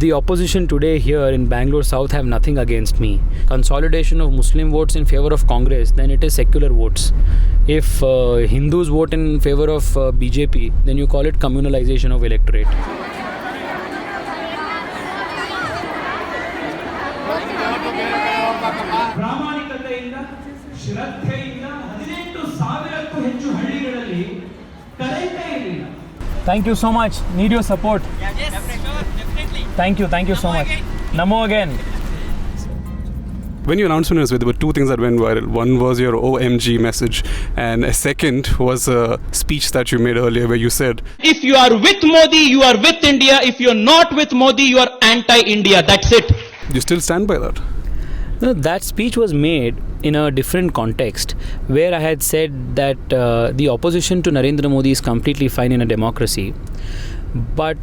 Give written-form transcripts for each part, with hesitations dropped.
The opposition today here in Bangalore South have nothing against me. Consolidation of Muslim votes in favor of Congress, then it is secular votes. If Hindus vote in favor of BJP, then you call it communalization of electorate. ಪ್ರಾಮಾಣಿಕತೆಯಿಂದ ಶ್ರದ್ಧೆಯಿಂದ 18,000ಕ್ಕೂ ಹೆಚ್ಚು ಹಳ್ಳಿಗಳಲ್ಲಿ ಕರೆಂಟೇ ಇರಲಿಲ್ಲ. Thank you so much. Need your support. Yes, definitely. Thank you so much. Namo again. When your announcement was, there were two things that went viral. One was your OMG message, and a second was a speech that you made earlier where you said, if you are with Modi, you are with India. If you are not with Modi, you are anti-India. That's it. you still stand by that? No, that speech was made in a different context where I had said that the opposition to Narendra Modi is completely fine in a democracy. But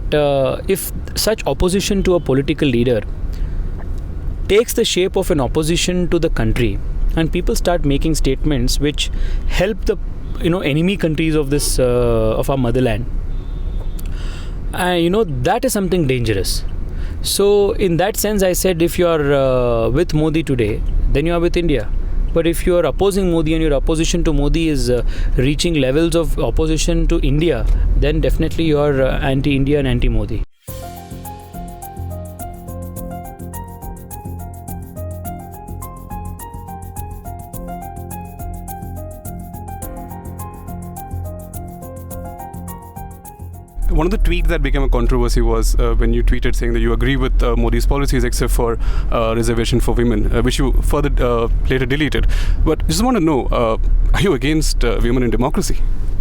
if such opposition to a political leader takes the shape of an opposition to the country and people start making statements which help the enemy countries of this of our motherland, that is something dangerous. So in that sense I said, if you are with Modi today, then you are with India. But if you are opposing Modi and your opposition to Modi is reaching levels of opposition to India, then definitely you are anti-India and anti-Modi. One of the tweets that became a controversy was when you tweeted saying that you agree with Modi's policies except for reservation for women, which you further later deleted. But I just want to know, are you against women in democracy?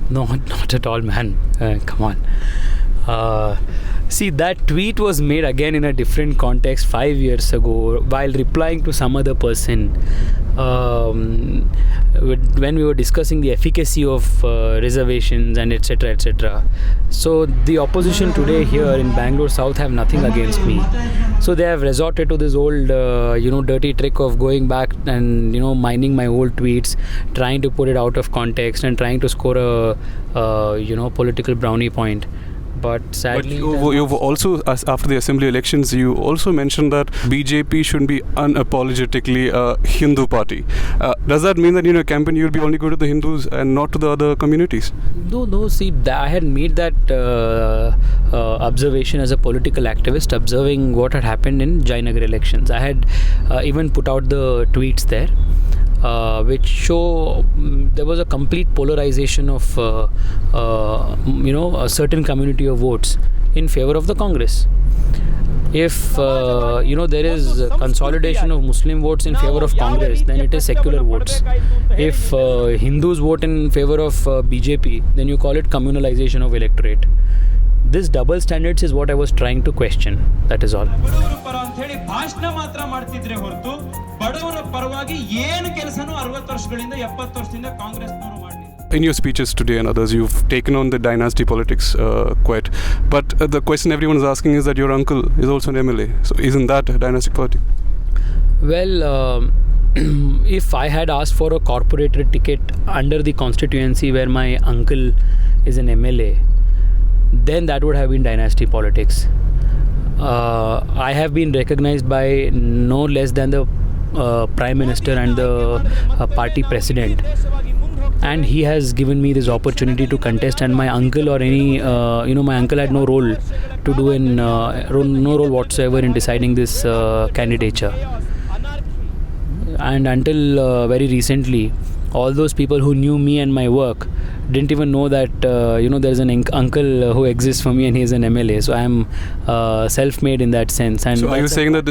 No, not at all, man. Come on. See, that tweet was made again in a different context 5 years ago while replying to some other person when we were discussing the efficacy of reservations and etc. So the opposition today here in Bangalore South have nothing against me. So they have resorted to this old dirty trick of going back and mining my old tweets, trying to put it out of context and trying to score a political brownie point. But sadly, you've also, after the assembly elections, you also mentioned that BJP shouldn't be unapologetically a Hindu party. Does that mean that in your campaign you'll be only good to the Hindus and not to the other communities? No. See, I had made that observation as a political activist, observing what had happened in Jayanagar elections. I had even put out the tweets there, which show there was a complete polarization of a certain community of votes in favor of the Congress. If there is consolidation of Muslim votes in favor of Congress, then it is secular votes. If Hindus vote in favor of BJP, then you call it communalization of electorate. This double standards is what I was trying to question. That is all. ಭಾಷಣ ಮಾತ್ರ ಮಾಡ್ತಿದ್ರೆ ಹೊರತು ಬಡವರ ಪರವಾಗಿ ಏನು ಕೆಲಸನೂ 60 ವರ್ಷಗಳಿಂದ 70 ವರ್ಷದಿಂದ ಕಾಂಗ್ರೆಸ್ನವರು ಮಾಡಲಿಲ್ಲ. In your speeches today and others, you've taken on the dynasty politics quite. But the question everyone is asking is that your uncle is also an MLA. So isn't that a dynastic politics? Well, if I had asked for a corporated ticket under the constituency where my uncle is an MLA, then that would have been dynasty politics. I have been recognized by no less than the Prime Minister and the party president, and he has given me this opportunity to contest, and my uncle or any my uncle had no role to do in no role whatsoever in deciding this candidature. And until very recently, all those people who knew me and my work didn't even know that there is an uncle who exists for me and he is an MLA. So I am self-made in that sense. And so are you saying that?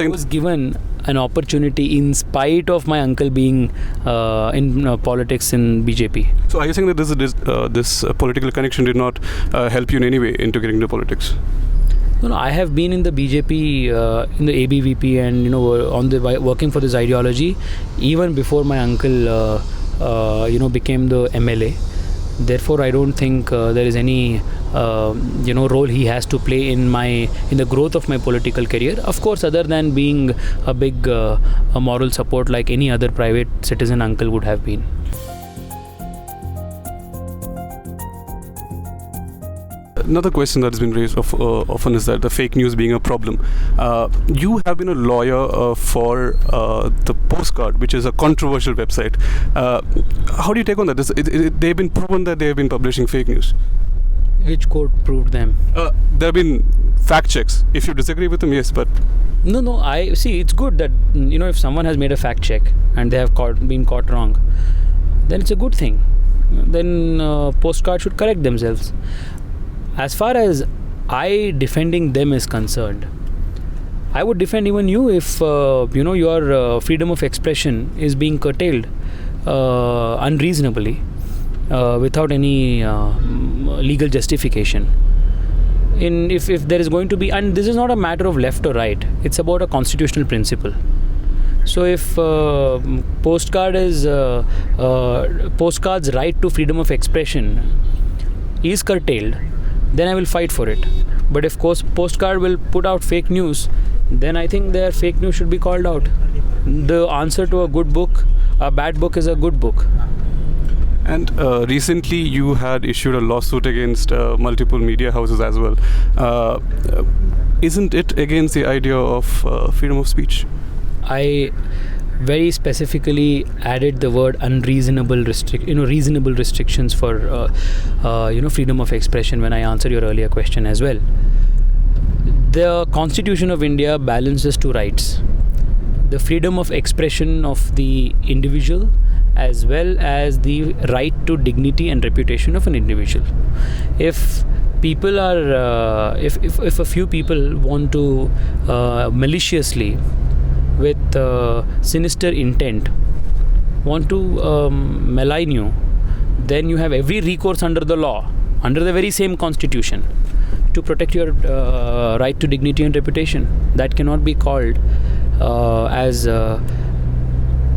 I was given an opportunity in spite of my uncle being in politics in BJP. So are you saying that this political connection did not help you in any way into getting into politics? No, I have been in the BJP, in the ABVP, and working for this ideology even before my uncle became the MLA. Therefore, I don't think there is any role he has to play in the growth of my political career. Of course, other than being a big moral support like any other private citizen uncle would have been. Another question that has been raised often is that the fake news being a problem. You have been a lawyer for the Postcard, which is a controversial website. How do you take on that? They've been proven that they have been publishing fake news. Which court proved them? There have been fact checks. If you disagree with them, yes, but No. I see. It's good that if someone has made a fact check and they have been caught wrong, then it's a good thing. Then Postcard should correct themselves. As far as I defending them is concerned, I would defend even you if your freedom of expression is being curtailed unreasonably without any legal justification. If there is going to be, and this is not a matter of left or right, it's about a constitutional principle. So if Postcard's right to freedom of expression is curtailed, then I will fight for it. But if Postcard will put out fake news, then I think their fake news should be called out. The answer to a good book, a bad book is a good book. And recently you had issued a lawsuit against multiple media houses as well. Isn't it against the idea of freedom of speech? I very specifically added the word unreasonable reasonable restrictions for freedom of expression when I answered your earlier question as well. The Constitution of India balances two rights: the freedom of expression of the individual, as well as the right to dignity and reputation of an individual. If people are, if a few people want to maliciously, with sinister intent, want to malign you, then you have every recourse under the law, under the very same constitution, to protect your right to dignity and reputation. That cannot be called as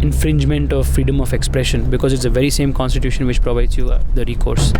infringement of freedom of expression, because it's the very same constitution which provides you the recourse.